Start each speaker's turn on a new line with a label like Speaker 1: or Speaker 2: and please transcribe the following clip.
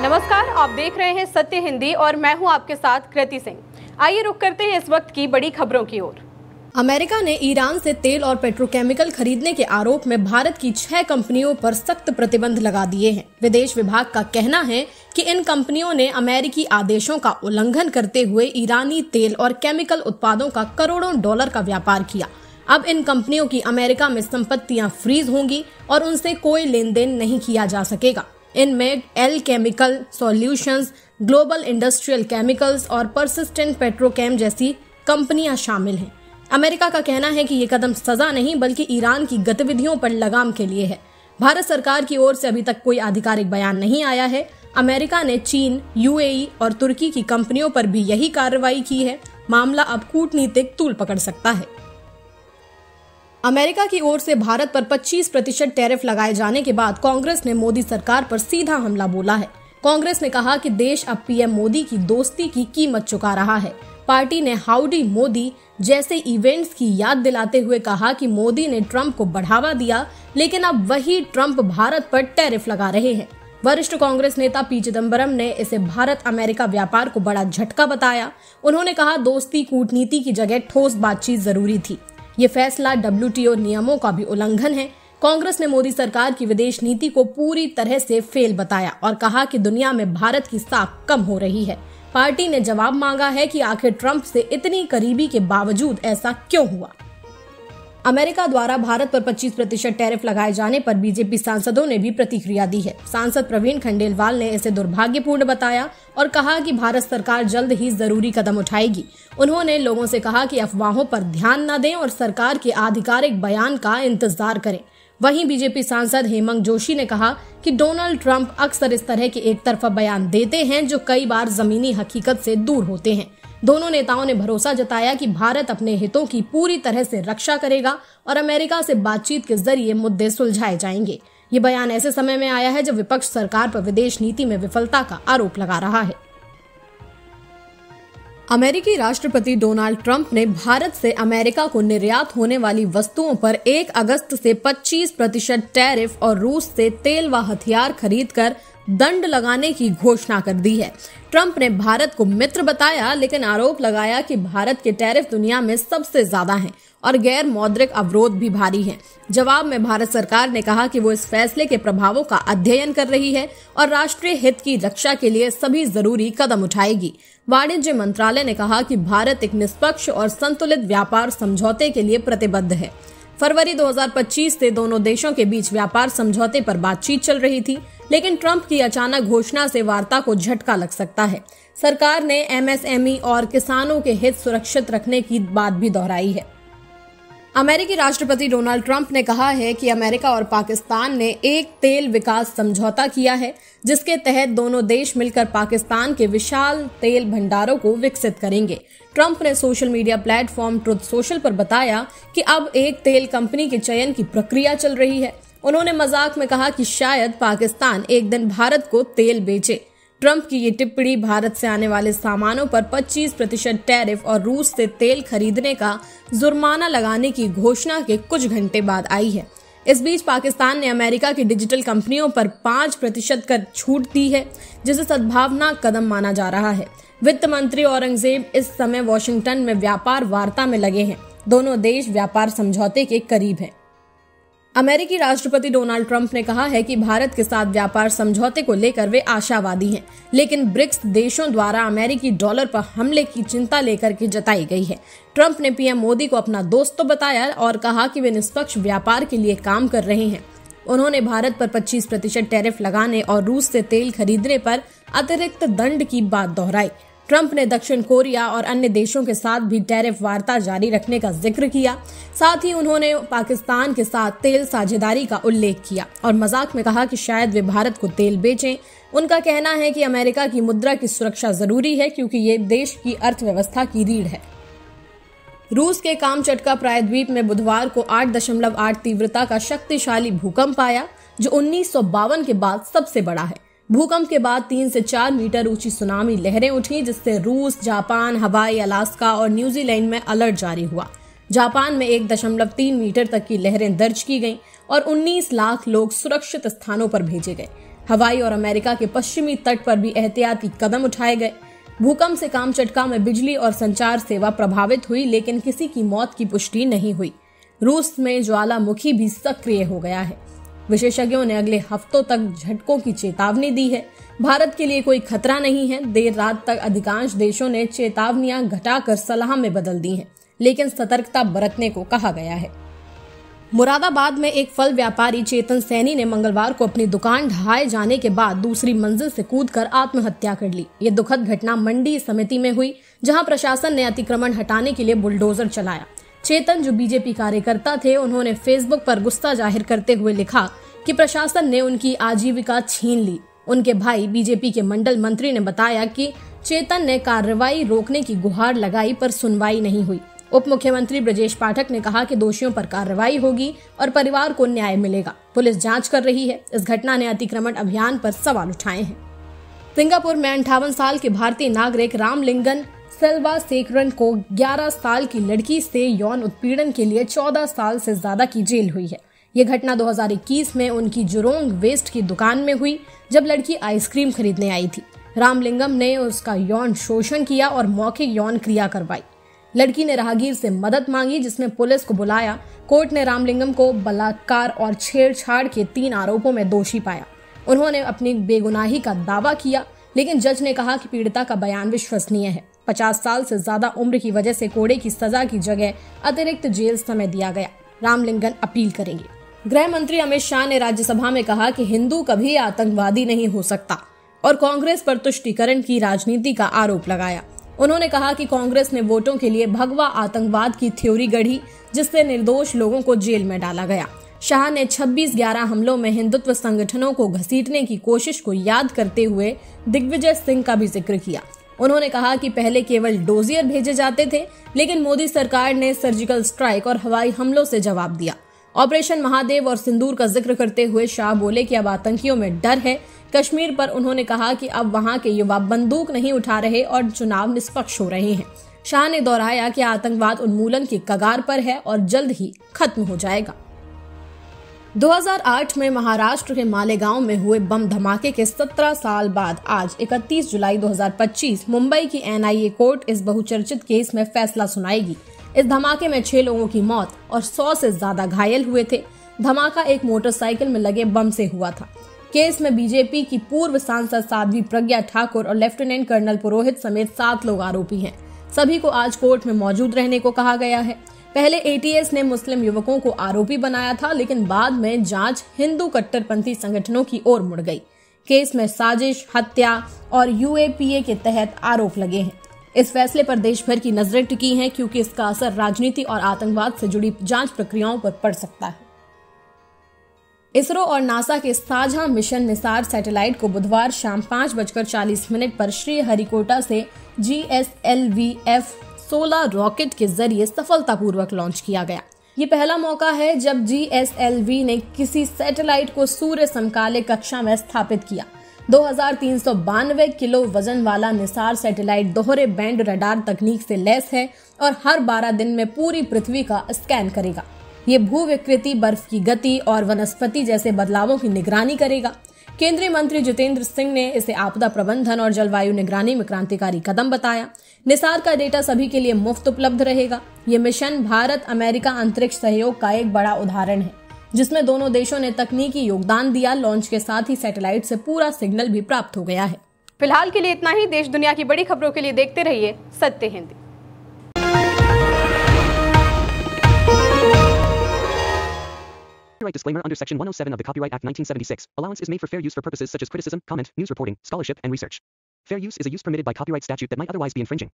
Speaker 1: नमस्कार, आप देख रहे हैं सत्य हिंदी और मैं हूं आपके साथ कृति सिंह। आइए रुक करते हैं इस वक्त की बड़ी खबरों की ओर।
Speaker 2: अमेरिका ने ईरान से तेल और पेट्रोकेमिकल खरीदने के आरोप में भारत की 6 कंपनियों पर सख्त प्रतिबंध लगा दिए हैं। विदेश विभाग का कहना है कि इन कंपनियों ने अमेरिकी आदेशों का उल्लंघन करते हुए ईरानी तेल और केमिकल उत्पादों का करोड़ों डॉलर का व्यापार किया। अब इन कंपनियों की अमेरिका में संपत्तियां फ्रीज होंगी और उनसे कोई लेन देन नहीं किया जा सकेगा। इनमें L chemical solutions, global industrial chemicals और परसिस्टेंट पेट्रोकेम जैसी कंपनियां शामिल हैं। अमेरिका का कहना है कि ये कदम सजा नहीं बल्कि ईरान की गतिविधियों पर लगाम के लिए है। भारत सरकार की ओर से अभी तक कोई आधिकारिक बयान नहीं आया है। अमेरिका ने चीन, यूएई और तुर्की की कंपनियों पर भी यही कार्रवाई की है। मामला अब कूटनीतिक तूल पकड़ सकता है। अमेरिका की ओर से भारत पर 25% टैरिफ लगाए जाने के बाद कांग्रेस ने मोदी सरकार पर सीधा हमला बोला है। कांग्रेस ने कहा कि देश अब पीएम मोदी की दोस्ती की कीमत चुका रहा है। पार्टी ने हाउडी मोदी जैसे इवेंट्स की याद दिलाते हुए कहा कि मोदी ने ट्रंप को बढ़ावा दिया, लेकिन अब वही ट्रंप भारत पर टैरिफ लगा रहे हैं। वरिष्ठ कांग्रेस नेता पी चिदम्बरम ने इसे भारत अमेरिका व्यापार को बड़ा झटका बताया। उन्होंने कहा, दोस्ती कूटनीति की जगह ठोस बातचीत जरूरी थी। ये फैसला WTO नियमों का भी उल्लंघन है। कांग्रेस ने मोदी सरकार की विदेश नीति को पूरी तरह से फेल बताया और कहा कि दुनिया में भारत की साख कम हो रही है। पार्टी ने जवाब मांगा है कि आखिर ट्रंप से इतनी करीबी के बावजूद ऐसा क्यों हुआ। अमेरिका द्वारा भारत पर 25% टैरिफ लगाए जाने पर बीजेपी सांसदों ने भी प्रतिक्रिया दी है। सांसद प्रवीण खंडेलवाल ने इसे दुर्भाग्यपूर्ण बताया और कहा कि भारत सरकार जल्द ही जरूरी कदम उठाएगी। उन्होंने लोगों से कहा कि अफवाहों पर ध्यान न दें और सरकार के आधिकारिक बयान का इंतजार करें। वहीं बीजेपी सांसद हेमंत जोशी ने कहा कि डोनाल्ड ट्रंप अक्सर इस तरह के एक तरफा बयान देते हैं जो कई बार जमीनी हकीकत से दूर होते हैं। दोनों नेताओं ने भरोसा जताया कि भारत अपने हितों की पूरी तरह से रक्षा करेगा और अमेरिका से बातचीत के जरिए मुद्दे सुलझाए जाएंगे। ये बयान ऐसे समय में आया है जब विपक्ष सरकार पर विदेश नीति में विफलता का आरोप लगा रहा है। अमेरिकी राष्ट्रपति डोनाल्ड ट्रंप ने भारत से अमेरिका को निर्यात होने वाली वस्तुओं पर 1 अगस्त से 25% टैरिफ और रूस से तेल व हथियार खरीदकर दंड लगाने की घोषणा कर दी है। ट्रंप ने भारत को मित्र बताया, लेकिन आरोप लगाया कि भारत के टैरिफ दुनिया में सबसे ज्यादा हैं और गैर मौद्रिक अवरोध भी भारी हैं। जवाब में भारत सरकार ने कहा कि वो इस फैसले के प्रभावों का अध्ययन कर रही है और राष्ट्रीय हित की रक्षा के लिए सभी जरूरी कदम उठाएगी। वाणिज्य मंत्रालय ने कहा कि भारत एक निष्पक्ष और संतुलित व्यापार समझौते के लिए प्रतिबद्ध है। फरवरी 2025 से दोनों देशों के बीच व्यापार समझौते पर बातचीत चल रही थी, लेकिन ट्रंप की अचानक घोषणा से वार्ता को झटका लग सकता है। सरकार ने MSME और किसानों के हित सुरक्षित रखने की बात भी दोहराई है। अमेरिकी राष्ट्रपति डोनाल्ड ट्रंप ने कहा है कि अमेरिका और पाकिस्तान ने एक तेल विकास समझौता किया है, जिसके तहत दोनों देश मिलकर पाकिस्तान के विशाल तेल भंडारों को विकसित करेंगे। ट्रंप ने social media platform truth social पर बताया कि अब एक तेल कंपनी के चयन की प्रक्रिया चल रही है। उन्होंने मजाक में कहा कि शायद पाकिस्तान एक दिन भारत को तेल बेचे। ट्रंप की ये टिप्पणी भारत से आने वाले सामानों पर 25% टैरिफ और रूस से तेल खरीदने का जुर्माना लगाने की घोषणा के कुछ घंटे बाद आई है। इस बीच पाकिस्तान ने अमेरिका की डिजिटल कंपनियों पर 5% कर छूट दी है, जिसे सद्भावना कदम माना जा रहा है। वित्त मंत्री औरंगजेब इस समय वॉशिंगटन में व्यापार वार्ता में लगे हैं। दोनों देश व्यापार समझौते के करीब हैं। अमेरिकी राष्ट्रपति डोनाल्ड ट्रंप ने कहा है कि भारत के साथ व्यापार समझौते को लेकर वे आशावादी हैं, लेकिन ब्रिक्स देशों द्वारा अमेरिकी डॉलर पर हमले की चिंता लेकर के जताई गई है। ट्रंप ने पीएम मोदी को अपना दोस्त तो बताया और कहा कि वे निष्पक्ष व्यापार के लिए काम कर रहे हैं। उन्होंने भारत पर 25% टैरिफ लगाने और रूस से तेल खरीदने पर अतिरिक्त दंड की बात दोहराई। ट्रंप ने दक्षिण कोरिया और अन्य देशों के साथ भी टैरिफ वार्ता जारी रखने का जिक्र किया। साथ ही उन्होंने पाकिस्तान के साथ तेल साझेदारी का उल्लेख किया और मजाक में कहा कि शायद वे भारत को तेल बेचें। उनका कहना है कि अमेरिका की मुद्रा की सुरक्षा जरूरी है, क्योंकि ये देश की अर्थव्यवस्था की रीढ़ है। रूस के कामचटका प्रायद्वीप में बुधवार को 8.8 तीव्रता का शक्तिशाली भूकंप आया, जो 1952 के बाद सबसे बड़ा है। भूकंप के बाद 3 से 4 मीटर ऊंची सुनामी लहरें उठी, जिससे रूस, जापान, हवाई, अलास्का और न्यूजीलैंड में अलर्ट जारी हुआ। जापान में 1.3 मीटर तक की लहरें दर्ज की गईं और 19 लाख लोग सुरक्षित स्थानों पर भेजे गए। हवाई और अमेरिका के पश्चिमी तट पर भी एहतियाती कदम उठाए गए। भूकंप से कामचटका में बिजली और संचार सेवा प्रभावित हुई, लेकिन किसी की मौत की पुष्टि नहीं हुई। रूस में ज्वालामुखी भी सक्रिय हो गया है। विशेषज्ञों ने अगले हफ्तों तक झटकों की चेतावनी दी है। भारत के लिए कोई खतरा नहीं है। देर रात तक अधिकांश देशों ने चेतावनियां घटाकर सलाह में बदल दी हैं, लेकिन सतर्कता बरतने को कहा गया है। मुरादाबाद में एक फल व्यापारी चेतन सैनी ने मंगलवार को अपनी दुकान ढहाए जाने के बाद दूसरी मंजिल से कूदकर आत्महत्या कर ली। ये दुखद घटना मंडी समिति में हुई, जहां प्रशासन ने अतिक्रमण हटाने के लिए बुलडोजर चलाया। चेतन, जो बीजेपी कार्यकर्ता थे, उन्होंने फेसबुक पर गुस्सा जाहिर करते हुए लिखा कि प्रशासन ने उनकी आजीविका छीन ली। उनके भाई बीजेपी के मंडल मंत्री ने बताया कि चेतन ने कार्रवाई रोकने की गुहार लगाई, पर सुनवाई नहीं हुई। उप मुख्यमंत्री ब्रजेश पाठक ने कहा कि दोषियों पर कार्रवाई होगी और परिवार को न्याय मिलेगा। पुलिस जांच कर रही है। इस घटना ने अतिक्रमण अभियान पर सवाल उठाए हैं। सिंगापुर में 58 साल के भारतीय नागरिक रामलिंगन सेल्वासेकरन को 11 साल की लड़की से यौन उत्पीड़न के लिए 14 साल से ज्यादा की जेल हुई है। ये घटना 2021 में उनकी जुरोंग वेस्ट की दुकान में हुई, जब लड़की आइसक्रीम खरीदने आई थी। रामलिंगम ने उसका यौन शोषण किया और मौखिक यौन क्रिया करवाई। लड़की ने राहगीर से मदद मांगी, जिसने पुलिस को बुलाया। कोर्ट ने रामलिंगम को बलात्कार और छेड़छाड़ के 3 आरोपों में दोषी पाया। उन्होंने अपनी बेगुनाही का दावा किया, लेकिन जज ने कहा कि पीड़िता का बयान विश्वसनीय है। 50 साल से ज्यादा उम्र की वजह से कोड़े की सजा की जगह अतिरिक्त जेल समय दिया गया। रामलिंगम अपील करेंगे। गृह मंत्री अमित शाह ने राज्यसभा में कहा कि हिंदू कभी आतंकवादी नहीं हो सकता और कांग्रेस पर तुष्टीकरण की राजनीति का आरोप लगाया। उन्होंने कहा कि कांग्रेस ने वोटों के लिए भगवा आतंकवाद की थ्योरी गढ़ी, जिससे निर्दोष लोगों को जेल में डाला गया। शाह ने 26/11 हमलों में हिंदुत्व संगठनों को घसीटने की कोशिश को याद करते हुए दिग्विजय सिंह का भी जिक्र किया। उन्होंने कहा कि पहले केवल डोजियर भेजे जाते थे, लेकिन मोदी सरकार ने सर्जिकल स्ट्राइक और हवाई हमलों से जवाब दिया। ऑपरेशन महादेव और सिंदूर का जिक्र करते हुए शाह बोले कि अब आतंकियों में डर है। कश्मीर पर उन्होंने कहा कि अब वहां के युवा बंदूक नहीं उठा रहे और चुनाव निष्पक्ष हो रहे हैं। शाह ने दोहराया कि आतंकवाद उन्मूलन की कगार पर है और जल्द ही खत्म हो जाएगा। 2008 में महाराष्ट्र के मालेगांव में हुए बम धमाके के 17 साल बाद आज 31 जुलाई 2025 मुंबई की NIA कोर्ट इस बहुचर्चित केस में फैसला सुनाएगी। इस धमाके में 6 लोगों की मौत और 100 से ज्यादा घायल हुए थे। धमाका एक मोटरसाइकिल में लगे बम से हुआ था। केस में बीजेपी की पूर्व सांसद साध्वी प्रज्ञा ठाकुर और लेफ्टिनेंट कर्नल पुरोहित समेत 7 लोग आरोपी हैं। सभी को आज कोर्ट में मौजूद रहने को कहा गया है। पहले ATS ने मुस्लिम युवकों को आरोपी बनाया था, लेकिन बाद में जांच हिंदू कट्टरपंथी संगठनों की ओर मुड़ गई। केस में साजिश, हत्या और UAPA के तहत आरोप लगे हैं। इस फैसले पर देश भर की नजरें टिकी हैं, क्योंकि इसका असर राजनीति और आतंकवाद से जुड़ी जांच प्रक्रियाओं पर पड़ सकता है। इसरो और नासा के साझा मिशन निसार सैटेलाइट को बुधवार शाम 5:40 पर श्रीहरिकोटा से GSLV-F-16 रॉकेट के जरिए सफलतापूर्वक लॉन्च किया गया। ये पहला मौका है जब GSLV ने किसी सैटेलाइट को सूर्य समकालीन कक्षा में स्थापित किया। 2392 किलो वजन वाला निसार सैटेलाइट दोहरे बैंड रडार तकनीक से लैस है और हर 12 दिन में पूरी पृथ्वी का स्कैन करेगा। ये भू विकृति, बर्फ की गति और वनस्पति जैसे बदलावों की निगरानी करेगा। केंद्रीय मंत्री जितेंद्र सिंह ने इसे आपदा प्रबंधन और जलवायु निगरानी में क्रांतिकारी कदम बताया। निसार का डेटा सभी के लिए मुफ्त उपलब्ध रहेगा। ये मिशन भारत अमेरिका अंतरिक्ष सहयोग का एक बड़ा उदाहरण है, जिसमें दोनों देशों ने तकनीकी योगदान दिया। लॉन्च के साथ ही सैटेलाइट से पूरा सिग्नल भी प्राप्त हो गया है।
Speaker 1: फिलहाल के लिए इतना ही। देश दुनिया की बड़ी खबरों के लिए देखते रहिए सत्य Hindi.
Speaker 3: Disclaimer under Section 107 of the Copyright Act 1976. Allowance is made for fair use for purposes such as criticism, comment, news reporting, scholarship, and research. Fair use is a use permitted by copyright statute that might otherwise be infringing.